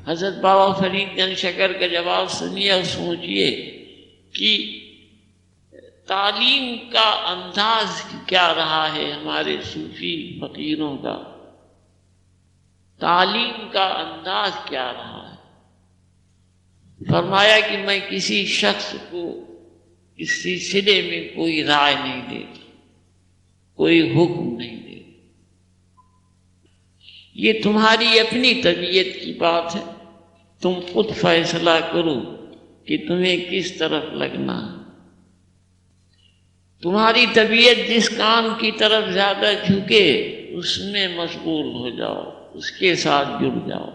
حضرت بابا فرید گنج شکر کا جواب سنیے اور سوچئے کہ تعلیم کا انداز کیا رہا ہے ہمارے صوفی فقیروں کا، تعلیم کا انداز کیا رہا ہے۔ فرمایا کہ میں کسی شخص کو اس سلسلے میں کوئی رائے نہیں دیتا، کوئی حکم نہیں دیتا، یہ تمہاری اپنی طبیعت کی بات ہے، تم خود فیصلہ کرو کہ تمہیں کس طرف لگنا ہے۔ تمہاری طبیعت جس کام کی طرف زیادہ جھکے اس میں مشغول ہو جاؤ، اس کے ساتھ جڑ جاؤ۔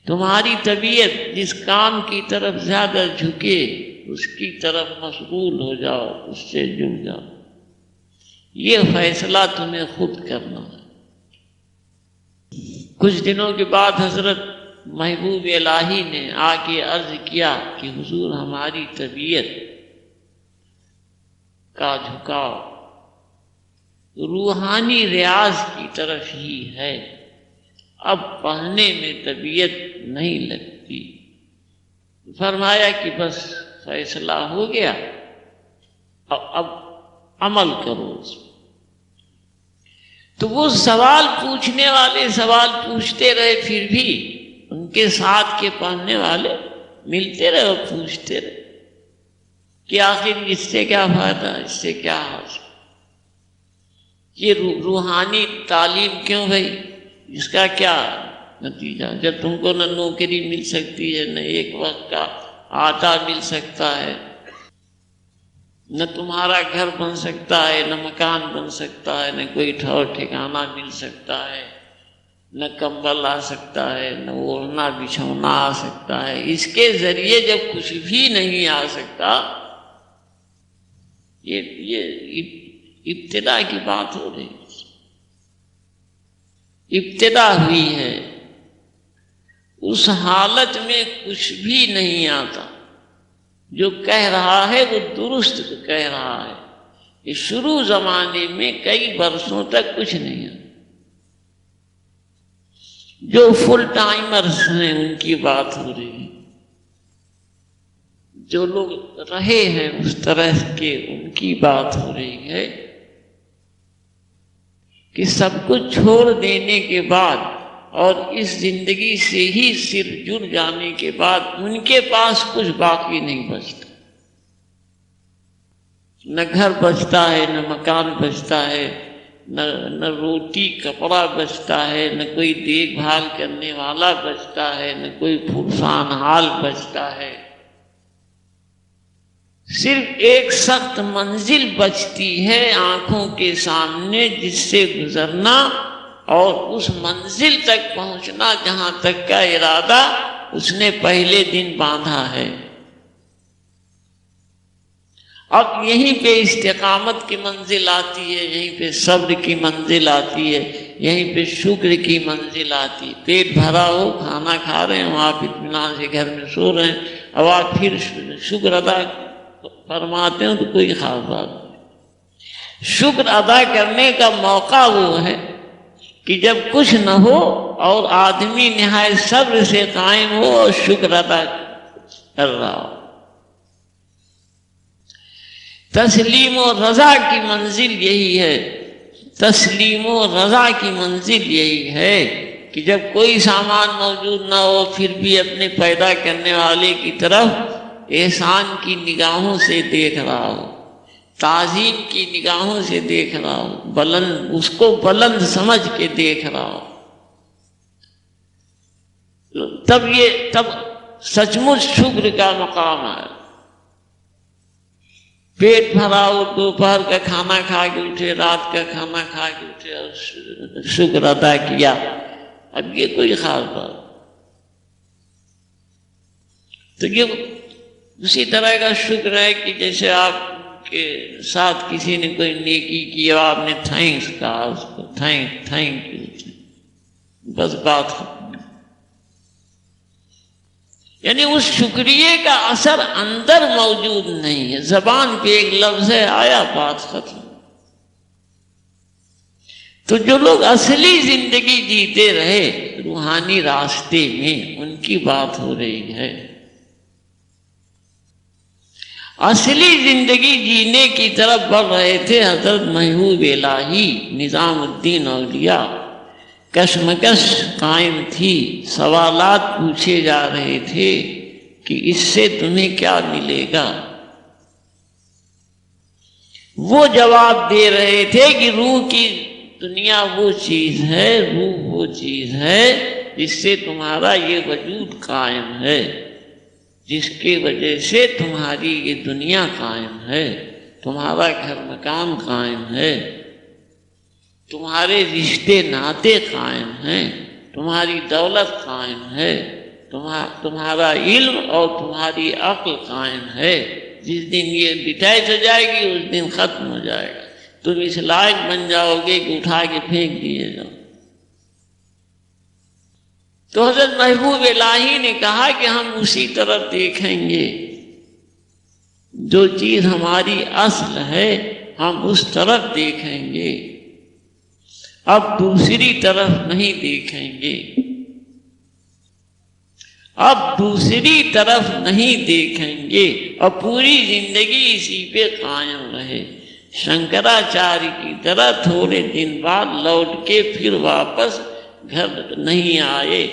تمہاری طبیعت جس کام کی طرف زیادہ جھکے اس کی طرف مشغول ہو جاؤ، اس سے جڑ جاؤ۔ یہ فیصلہ تمہیں خود کرنا ہے۔ کچھ دنوں کے بعد حضرت محبوب الہی نے آ کے عرض کیا کہ حضور ہماری طبیعت کا جھکاؤ روحانی ریاض کی طرف ہی ہے، اب پڑھنے میں طبیعت نہیں لگتی۔ فرمایا کہ بس فیصلہ ہو گیا، اب عمل کرو اس میں۔ تو وہ سوال پوچھنے والے سوال پوچھتے رہے، پھر بھی ان کے ساتھ کے پڑھنے والے ملتے رہے اور پوچھتے رہے کہ آخر اس سے کیا فائدہ، اس سے کیا حاصل، یہ روحانی تعلیم کیوں بھائی، اس کا کیا نتیجہ؟ جب تم کو نہ نوکری مل سکتی ہے، نہ ایک وقت کا آٹا مل سکتا ہے، نہ تمہارا گھر بن سکتا ہے، نہ مکان بن سکتا ہے، نہ کوئی ٹھور ٹھکانہ مل سکتا ہے، نہ کمبل آ سکتا ہے، نہ اوڑھنا بچھونا آ سکتا ہے، اس کے ذریعے جب کچھ بھی نہیں آ سکتا، یہ ابتدا کی بات ہو رہی ہے، ابتدا ہوئی ہے۔ اس حالت میں کچھ بھی نہیں آتا، جو کہہ رہا ہے وہ درست کہہ رہا ہے۔ یہ شروع زمانے میں کئی برسوں تک کچھ نہیں آتا۔ جو فل ٹائمرز ہیں ان کی بات ہو رہی ہے، جو لوگ رہے ہیں اس طرح کے ان کی بات ہو رہی ہے کہ سب کچھ چھوڑ دینے کے بعد اور اس زندگی سے ہی صرف جڑ جانے کے بعد ان کے پاس کچھ باقی نہیں بچتا، نہ گھر بچتا ہے، نہ مکان بچتا ہے، نہ روٹی کپڑا بچتا ہے، نہ کوئی دیکھ بھال کرنے والا بچتا ہے، نہ کوئی پرسان حال بچتا ہے۔ صرف ایک سخت منزل بچتی ہے آنکھوں کے سامنے، جس سے گزرنا اور اس منزل تک پہنچنا جہاں تک کا ارادہ اس نے پہلے دن باندھا ہے۔ اب یہیں پہ استقامت کی منزل آتی ہے، یہیں پہ صبر کی منزل آتی ہے، یہیں پہ شکر کی منزل آتی ہے۔ پیٹ بھرا ہو، کھانا کھا رہے ہوں آپ، اطمینان سے گھر میں سو رہے ہیں، اب آپ پھر شکر ادا فرماتے ہیں تو کوئی خاص بات نہیں۔ شکر ادا کرنے کا موقع وہ ہے کہ جب کچھ نہ ہو اور آدمی نہایت صبر سے قائم ہو اور شکر ادا کر رہا ہو۔ تسلیم و رضا کی منزل یہی ہے، تسلیم و رضا کی منزل یہی ہے کہ جب کوئی سامان موجود نہ ہو پھر بھی اپنے پیدا کرنے والے کی طرف احسان کی نگاہوں سے دیکھ رہا ہو، تعظیم کی نگاہوں سے دیکھ رہا ہو، بلند اس کو بلند سمجھ کے دیکھ رہا ہو، تب سچ مچ شکر کا مقام ہے۔ پیٹ بھرا ہو، دوپہر کا کھانا کھا کے اٹھے، رات کا کھانا کھا کے اٹھے اور شکر ادا کیا، اب یہ کوئی خاص بات۔ تو یہ اسی طرح کا شکر ہے کہ جیسے آپ کے ساتھ کسی نے کوئی نیکی کی اور آپ نے تھینکس کہا اس کو، تھینک یو، بس بات ختم۔ یعنی اس شکریہ کا اثر اندر موجود نہیں ہے، زبان پہ ایک لفظ ہے، آیا، بات ختم۔ تو جو لوگ اصلی زندگی جیتے رہے روحانی راستے میں، ان کی بات ہو رہی ہے۔ اصلی زندگی جینے کی طرف بڑھ رہے تھے حضرت محبوب الہی نظام الدین اولیاء۔ کشمکش قائم تھی، سوالات پوچھے جا رہے تھے کہ اس سے تمہیں کیا ملے گا۔ وہ جواب دے رہے تھے کہ روح کی دنیا وہ چیز ہے، روح وہ چیز ہے جس سے تمہارا یہ وجود قائم ہے، جس کی وجہ سے تمہاری یہ دنیا قائم ہے، تمہارا گھر مکان قائم ہے، تمہارے رشتے ناطے قائم ہیں، تمہاری دولت قائم ہے، تمہارا علم اور تمہاری عقل قائم ہے۔ جس دن یہ ڈیٹیچ ہو جائے گی اس دن ختم ہو جائے گا، تم اس لائق بن جاؤ گے کہ اٹھا کے پھینک دیے جاؤ۔ تو حضرت محبوب الہی نے کہا کہ ہم اسی طرف دیکھیں گے، جو چیز ہماری اصل ہے ہم اس طرف دیکھیں گے، اب دوسری طرف نہیں دیکھیں گے، اب دوسری طرف نہیں دیکھیں گے، اور پوری زندگی اسی پہ قائم رہے۔ شنکراچاریہ کی طرح تھوڑے دن بعد لوٹ کے پھر واپس گھر نہیں آئے۔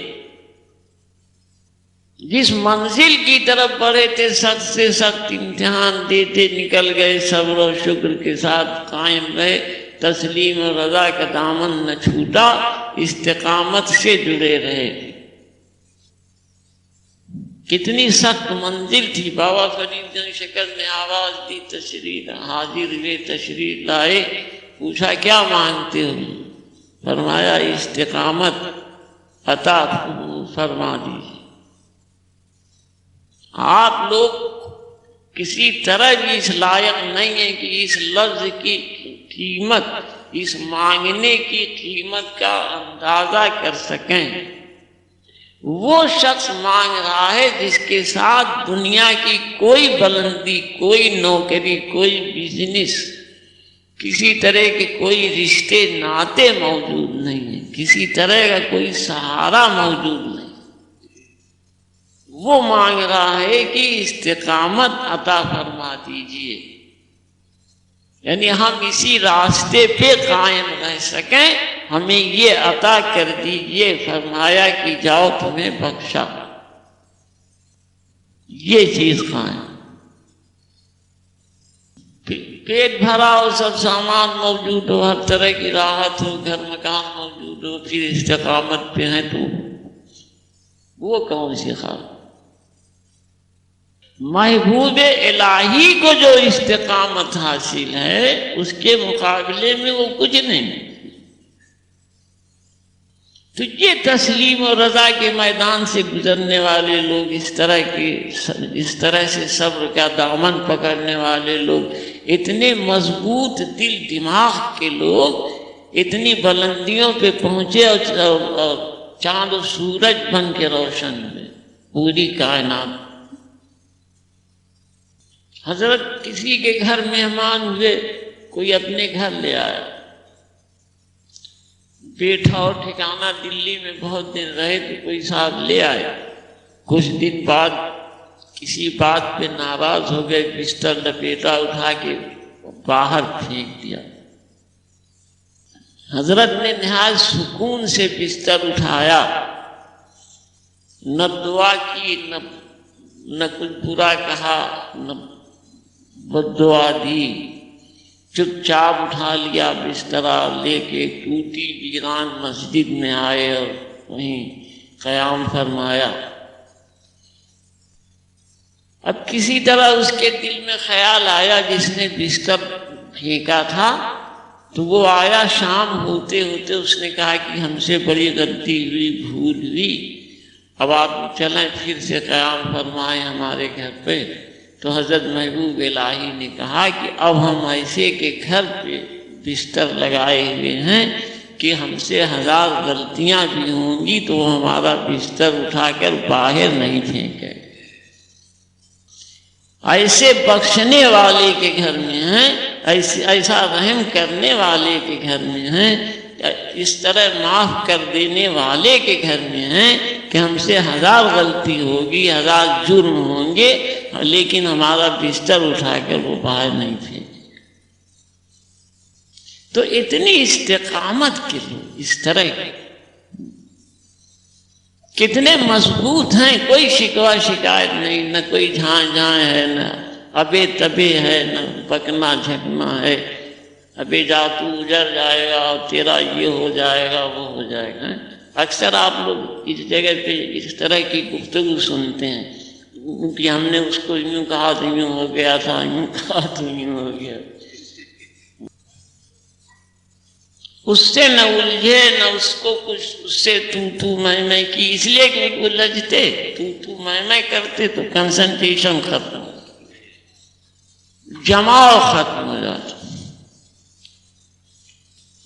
جس منزل کی طرف بڑھے تھے سخت سے سخت امتحان دیتے نکل گئے، صبر و شکر کے ساتھ قائم رہے، تسلیم و رضا کا دامن نہ چھوٹا، استقامت سے جڑے رہے۔ کتنی سخت منزل تھی۔ بابا فرید نے شکر میں آواز دی، تشریف حاضر ہوئے، تشریف لائے، پوچھا کیا مانگتے ہو؟ فرمایا استقامت عطا فرما دیجیے۔ آپ لوگ کسی طرح بھی اس لائق نہیں ہیں کہ اس لفظ کی قیمت، اس مانگنے کی قیمت کا اندازہ کر سکیں۔ وہ شخص مانگ رہا ہے جس کے ساتھ دنیا کی کوئی بلندی، کوئی نوکری، کوئی بزنس، کسی طرح کے کوئی رشتے ناطے موجود نہیں ہیں، کسی طرح کا کوئی سہارا موجود نہیں۔ وہ مانگ رہا ہے کہ استقامت عطا فرما دیجیے، یعنی ہم اسی راستے پہ قائم رہ سکیں، ہمیں یہ عطا کر دیجیے۔ فرمایا کہ جاؤ تمہیں بخشا، یہ چیز قائم، پیٹ بھرا ہو، سب سامان موجود ہو، ہر طرح کی راحت ہو، گھر مکان موجود ہو، پھر استقامت پہ ہیں تو وہ کون سی خواب؟ محبوب الہی کو جو استقامت حاصل ہے اس کے مقابلے میں وہ کچھ نہیں۔ تو یہ تسلیم و رضا کے میدان سے گزرنے والے لوگ، اس طرح سے صبر کا دامن پکڑنے والے لوگ، اتنے مضبوط دل دماغ کے لوگ، اتنی بلندیوں پہ پہنچے اور چاند و سورج بن کے روشن ہوئے پوری کائنات۔ حضرت کسی کے گھر مہمان ہوئے، کوئی اپنے گھر لے آیا، بیٹھا اور ٹھکانہ دلی میں بہت دن رہے تو کوئی صاحب لے آیا، کچھ دن بعد کسی بات پہ ناراض ہو گئے، بستر لپیٹا، اٹھا کے باہر پھینک دیا۔ حضرت نے نہایت سکون سے بستر اٹھایا، نہ دعا کی، نہ کچھ برا کہا، نہ بد دعا دی، چپ چاپ اٹھا لیا بسترا لے کے، ٹوٹی ویران مسجد میں آئے اور وہیں قیام فرمایا۔ اب کسی طرح اس کے دل میں خیال آیا، جس نے بستر پھینکا تھا تو وہ آیا، شام ہوتے ہوتے اس نے کہا کہ ہم سے بڑی غلطی ہوئی، بھول ہوئی، اب آپ چلیں پھر سے قیام فرمائیں ہمارے گھر پہ۔ تو حضرت محبوب الہی نے کہا کہ اب ہم ایسے کے گھر پہ بستر لگائے ہوئے ہیں کہ ہم سے 1000 غلطیاں بھی ہوں گی تو وہ ہمارا بستر اٹھا کر باہر نہیں پھینکے۔ ایسے بخشنے والے کے گھر میں ہیں، ایسا رحم کرنے والے کے گھر میں ہیں اس طرح معاف کر دینے والے کے گھر میں ہیں کہ ہم سے 1000 غلطی ہوگی، 1000 جرم ہوں گے، لیکن ہمارا بستر اٹھا کر وہ باہر نہیں پھینکے۔ تو اتنی استقامت کے لوگ اس طرح کتنے مضبوط ہیں، کوئی شکوہ شکایت نہیں، نہ کوئی جھاں جھاں ہے، نہ ابے تبے ہے، نہ بکنا جھکنا ہے، ابے جا تو اجڑ جائے گا اور تیرا یہ ہو جائے گا وہ ہو جائے گا۔ اکثر آپ لوگ اس جگہ پہ اس طرح کی گفتگو سنتے ہیں کہ ہم نے اس کو یوں کہا تو یوں ہو گیا تھا، یوں کہا تو یوں ہو گیا۔ اس سے نہ الجھے، نہ اس کو کچھ اس سے تو میں کی، اس لیے کہ وہ الجھتے، تو میں کرتے تو کنسنٹریشن ختم ہو، جماؤ ختم ہو جاتا۔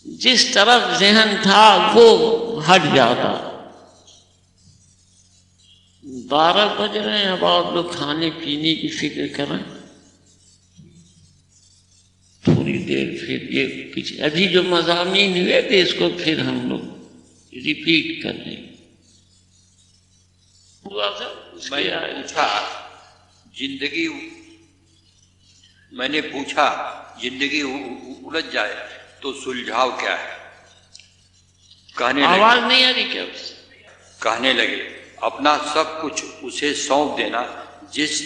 جس طرف ذہن تھا وہ ہٹ جاتا۔ 12 بج رہے ہیں، اب آپ لوگ کھانے پینے کی فکر کریں، تھوڑی دیر پھر یہ پیچھے ابھی جو مضامین ہوئے تھے اس کو پھر ہم لوگ ریپیٹ کر لیں۔ میں نے پوچھا زندگی الجھ جائے تو سلجھاؤ کیا ہے؟ آواز نہیں آ رہی کیا؟ کہنے لگے اپنا سب کچھ اسے سونپ دینا جس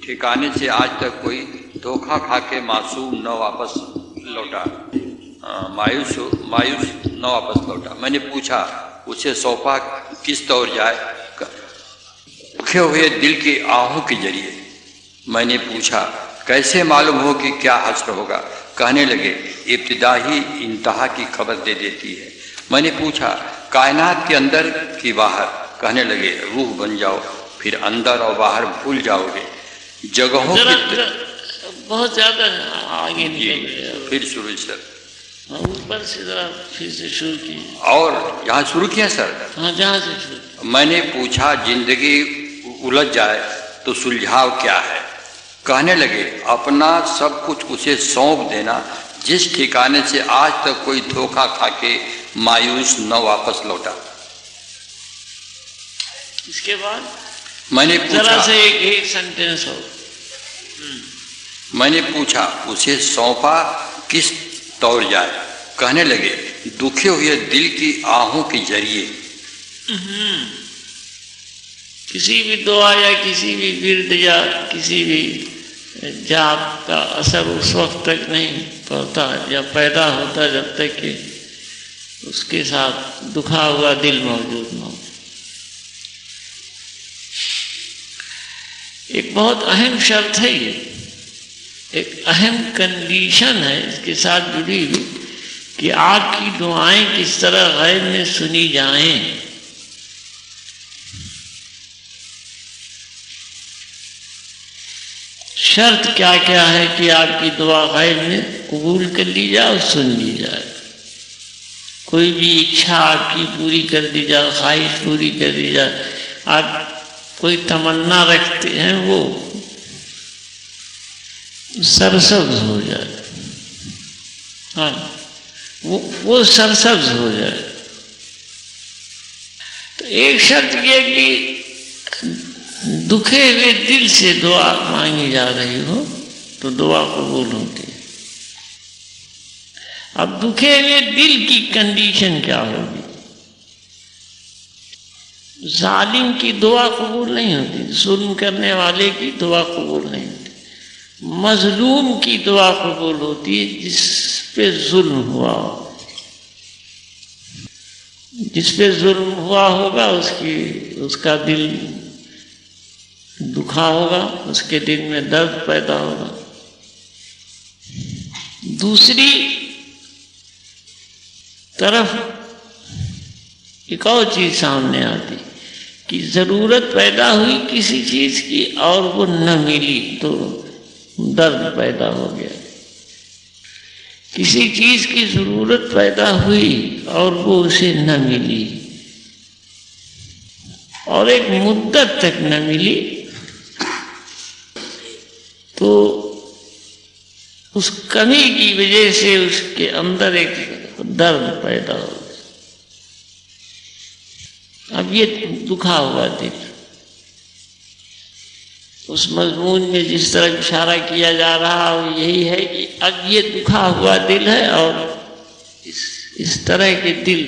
ٹھکانے سے آج تک کوئی دھوکہ کھا کے معصوم نہ واپس لوٹا، مایوس نہ واپس لوٹا۔ میں نے پوچھا اسے سونپا کس طور جائے؟ دکھے ہوئے دل کی آہوں کے ذریعے۔ میں نے پوچھا کیسے معلوم ہو کہ کیا حشر ہوگا؟ کہنے لگے ابتدا ہی انتہا کی خبر دے دیتی ہے۔ میں نے پوچھا کائنات کے اندر کی باہر؟ کہنے لگے روح بن جاؤ، پھر اندر اور باہر بھول جاؤ گے۔ جگہوں کی بہت زیادہ آگے نکل گیا، پھر شروع سر، اوپر سے ذرا پھر سے شروع کی، اور یہاں شروع کیا سر؟ ہاں جہاں سے شروع۔ میں نے پوچھا زندگی الجھ جائے تو سلجھاؤ کیا ہے؟ کہنے لگے اپنا سب کچھ اسے سونپ دینا جس ٹھکانے سے آج تک کوئی دھوکہ کھا کے مایوس نہ واپس لوٹا۔ اس کے بعد میں نے ذرا سے ایک سینٹینس ہو۔ میں نے پوچھا اسے سونپا کس طور جائے؟ کہنے لگے دکھے ہوئے دل کی آہوں کے ذریعے۔ کسی بھی دعا یا کسی بھی ورد یا کسی بھی جاپ کا اثر اس وقت تک نہیں پڑتا یا پیدا ہوتا جب تک کہ اس کے ساتھ دکھا ہوا دل موجود نہ ہو۔ ایک بہت اہم شرط ہے، یہ ایک اہم کنڈیشن ہے اس کے ساتھ جڑی ہوئی کہ آپ کی دعائیں کس طرح غیب میں سنی جائیں۔ شرط کیا کیا ہے کہ آپ کی دعا غیب میں قبول کر لی جائے اور سن لی جائے، کوئی بھی اچھا آپ کی پوری کر دی جائے، خواہش پوری کر دی جائے، آپ کوئی تمنا رکھتے ہیں وہ سرسبز ہو جائے، ہاں وہ سرسبز ہو جائے۔ تو ایک شرط یہ کہ دکھے ہوئے دل سے دعا مانگی جا رہی ہو تو دعا قبول ہوتی ہے۔ اب دکھے ہوئے دل کی کنڈیشن کیا ہوگی؟ ظالم کی دعا قبول نہیں ہوتی، ظلم کرنے والے کی دعا قبول نہیں ہوتی، مظلوم کی دعا قبول ہوتی ہے جس پہ ظلم ہوا ہو، جس پہ ظلم ہوا ہوگا اس کا دل دکھا ہوگا، اس کے دل میں درد پیدا ہوگا۔ دوسری طرف ایک اور چیز سامنے آتی کہ ضرورت پیدا ہوئی کسی چیز کی اور وہ نہ ملی تو درد پیدا ہو گیا، کسی چیز کی ضرورت پیدا ہوئی اور وہ اسے نہ ملی اور ایک مدت تک نہ ملی تو اس کمی کی وجہ سے اس کے اندر ایک درد پیدا ہوگا۔ اب یہ دکھا ہوا دل، اس مضمون میں جس طرح اشارہ کیا جا رہا وہ یہی ہے کہ اب یہ دکھا ہوا دل ہے، اور اس طرح کے دل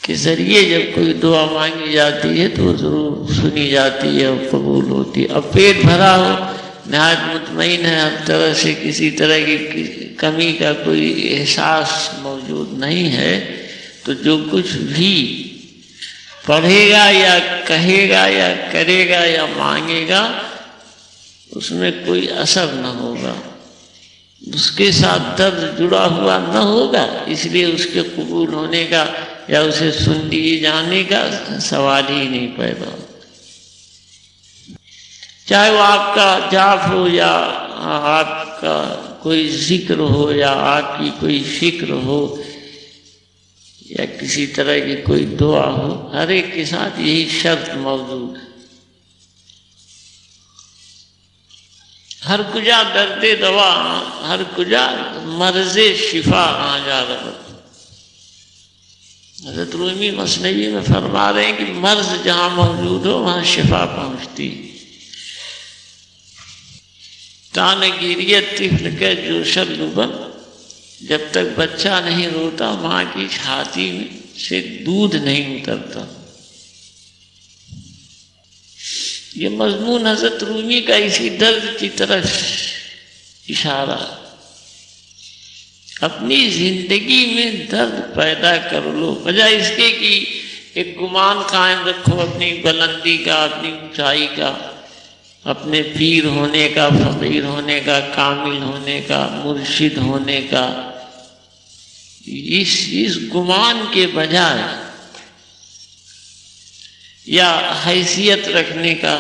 کے ذریعے جب کوئی دعا مانگی جاتی ہے تو وہ ضرور سنی جاتی ہے اور قبول ہوتی ہے۔ اب پیٹ بھرا ہو، نہایت مطمئن ہے، ہر طرح سے کسی طرح کی کمی کا کوئی احساس موجود نہیں ہے، تو جو کچھ بھی پڑھے گا یا کہے گا یا کرے گا یا مانگے گا اس میں کوئی اثر نہ ہوگا، اس کے ساتھ درد جڑا ہوا نہ ہوگا، اس لیے اس کے قبول ہونے کا یا اسے سن لیے جانے کا سوال ہی نہیں پیدا ہوتا۔ چاہے وہ آپ کا جاپ ہو یا آپ کا کوئی ذکر ہو یا آپ کی کوئی فکر ہو یا کسی طرح کی کوئی دعا ہو، ہر ایک کے ساتھ یہی شرط موجود ہے۔ ہر کجا درد دوا، ہر کجا مرض شفا آ جا رہا۔ حضرت رومی مثنوی میں فرما رہے ہیں کہ مرض جہاں موجود ہو وہاں شفا پہنچتی۔ تان گیریت طفل کے جوشل لبن، جب تک بچہ نہیں روتا ماں کی چھاتی میں سے دودھ نہیں اترتا۔ یہ مضمون حضرت رومی کا اسی درد کی طرف اشارہ۔ اپنی زندگی میں درد پیدا کر لو، بجائے اس کے کہ ایک گمان قائم رکھو اپنی بلندی کا، اپنی اونچائی کا، اپنے پیر ہونے کا، فقیر ہونے کا، کامل ہونے کا، مرشد ہونے کا۔ اس گمان کے بجائے یا حیثیت رکھنے کا،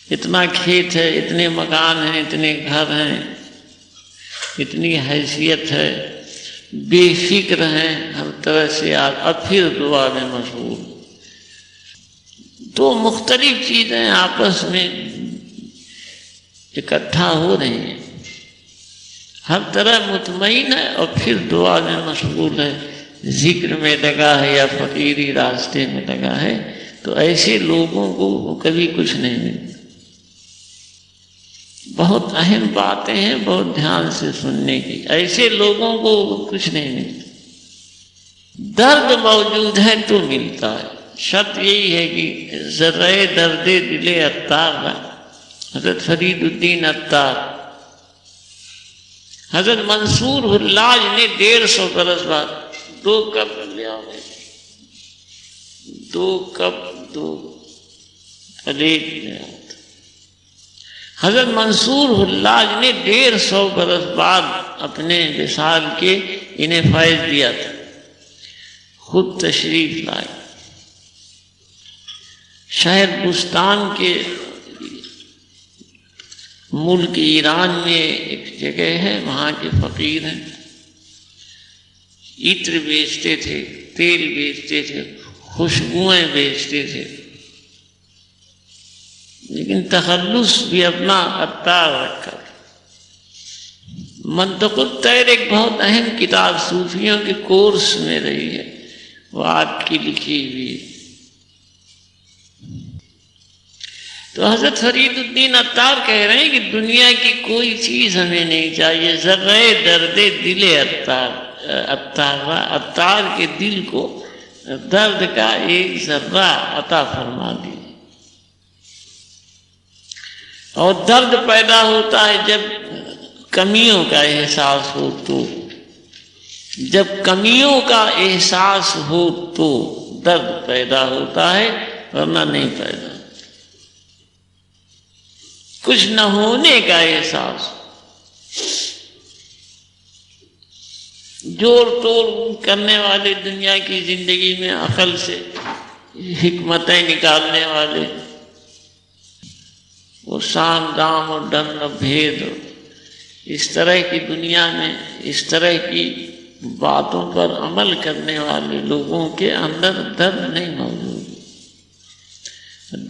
اتنا کھیت ہے، اتنے مکان ہیں، اتنے گھر ہیں، اتنی حیثیت ہے، بے فکر ہیں ہر طرح سے، اب پھر دعا میں مشغول۔ دو مختلف چیزیں آپس میں اکٹھا ہو رہی ہیں، ہر طرح مطمئن ہے اور پھر دعا میں مشغول ہے، ذکر میں لگا ہے یا فقیری راستے میں لگا ہے، تو ایسے لوگوں کو کبھی کچھ نہیں ملتا۔ بہت اہم باتیں ہیں، بہت دھیان سے سننے کی، ایسے لوگوں کو کچھ نہیں ملتا۔ درد موجود ہے تو ملتا ہے، شرط یہی ہے کہ ذرہ درد دل عطار کا حضرت فرید الدین عطار، حضرت منصور حلاج نے 150 برس بعد 2 کپ لیا، 2 کپ 2 پلیٹ لیا۔ حضرت منصور حلاج نے 150 برس بعد اپنے وصال کے انہیں فیض دیا تھا، خود تشریف لائے۔ شہر بستان کے ملک ایران میں ایک جگہ ہے، وہاں کے فقیر ہیں، عطر بیچتے تھے، تیل بیچتے تھے، خوشبوئیں بیچتے تھے، لیکن تخلص بھی اپنا عطار رکھا۔ منطق الطیر ایک بہت اہم کتاب صوفیوں کے کورس میں رہی ہے، وہ آپ کی لکھی ہوئی ہے۔ تو حضرت فرید الدین عطار کہہ رہے ہیں کہ دنیا کی کوئی چیز ہمیں نہیں چاہیے، ذرہ درد دل عطار کے دل کو درد کا ایک ذرہ عطا فرما دیجیے۔ اور درد پیدا ہوتا ہے جب کمیوں کا احساس ہو تو، جب کمیوں کا احساس ہو تو درد پیدا ہوتا ہے، ورنہ نہیں پیدا۔ کچھ نہ ہونے کا احساس، جوڑ توڑ کرنے والے، دنیا کی زندگی میں عقل سے حکمتیں نکالنے والے، وہ سام دام اور ڈن اور بھید، اس طرح کی دنیا میں اس طرح کی باتوں پر عمل کرنے والے لوگوں کے اندر درد نہیں موجود۔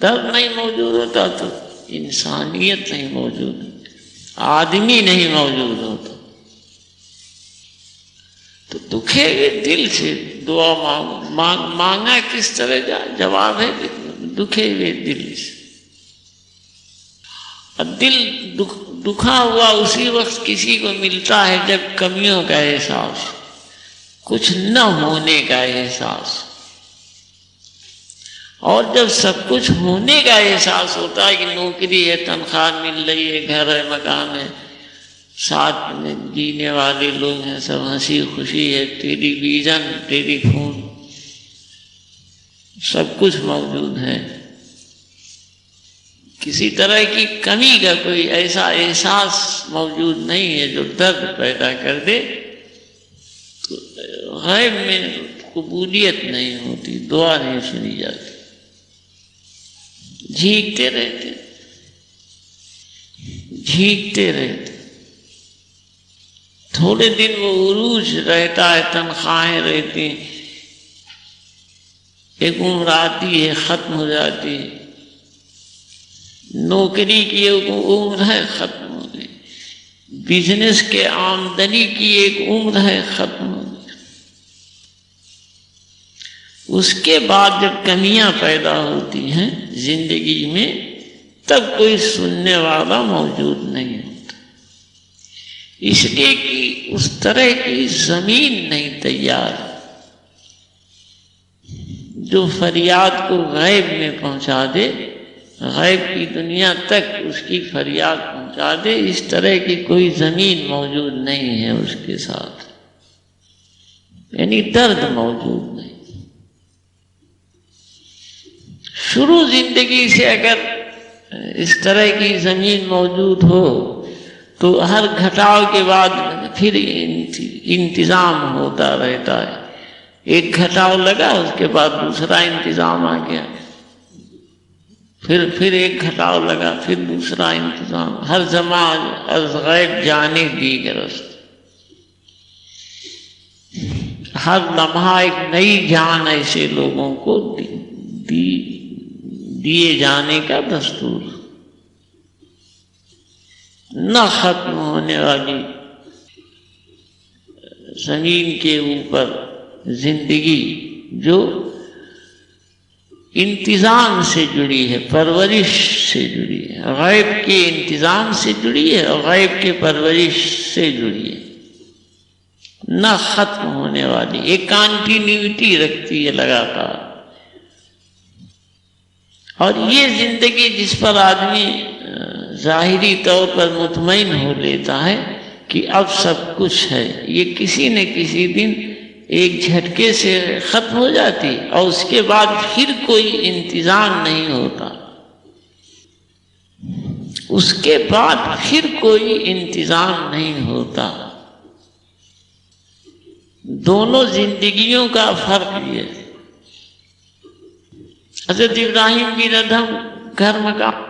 درد نہیں موجود ہوتا تو انسانیت نہیں موجود، آدمی نہیں موجود ہوتا۔ تو دکھے ہوئے دل سے دعا مانگا کس طرح جواب ہے دکھے ہوئے دل سے. اور دل دکھا ہوا اسی وقت کسی کو ملتا ہے جب کمیوں کا احساس، کچھ نہ ہونے کا احساس. اور جب سب کچھ ہونے کا احساس ہوتا ہے کہ نوکری ہے، تنخواہ مل رہی ہے، گھر ہے، مکان ہے، ساتھ میں جینے والے لوگ ہیں، سب ہنسی خوشی ہے، ٹیلی ویژن، ٹیلی فون، سب کچھ موجود ہے، کسی طرح کی کمی کا کوئی ایسا احساس موجود نہیں ہے جو درد پیدا کر دے، تو غیب میں قبولیت نہیں ہوتی، دعا نہیں سنی جاتی. جھینکتے رہتے تھوڑے دن وہ عروج رہتا ہے، تنخواہیں رہتی ہیں، ایک عمر آتی ہے ختم ہو جاتی ہے، نوکری کی ایک عمر ہے ختم ہو گئی، بزنس کے آمدنی کی ایک عمر ہے ختم ہو گئی. اس کے بعد جب کمیاں پیدا ہوتی ہیں زندگی میں تب کوئی سننے والا موجود نہیں ہوتا، اس لیے کہ اس طرح کی زمین نہیں تیار جو فریاد کو غیب میں پہنچا دے، غیب کی دنیا تک اس کی فریاد پہنچا دے. اس طرح کی کوئی زمین موجود نہیں ہے اس کے ساتھ، یعنی درد موجود نہیں. شروع زندگی سے اگر اس طرح کی زمین موجود ہو تو ہر گھٹاؤ کے بعد پھر انتظام ہوتا رہتا ہے. ایک گھٹاؤ لگا، اس کے بعد دوسرا انتظام آ گیا، پھر ایک گھٹاؤ لگا، پھر دوسرا انتظام. ہر زمان از غیب جانے دیگرست، ہر لمحہ ایک نئی جان ایسے لوگوں کو دیے جانے کا دستور. نہ ختم ہونے والی زمین کے اوپر زندگی جو انتظام سے جڑی ہے، پرورش سے جڑی ہے، غیب کے انتظام سے جڑی ہے اور غیب کے پرورش سے جڑی ہے، نہ ختم ہونے والی، ایک کانٹینیوٹی رکھتی ہے لگاتار. اور یہ زندگی جس پر آدمی ظاہری طور پر مطمئن ہو لیتا ہے کہ اب سب کچھ ہے، یہ کسی نہ کسی دن ایک جھٹکے سے ختم ہو جاتی اور اس کے بعد پھر کوئی انتظام نہیں ہوتا، اس کے بعد پھر کوئی انتظام نہیں ہوتا. دونوں زندگیوں کا فرق یہ ہے. حضرت ابراہیم بن ادہم گھر مکان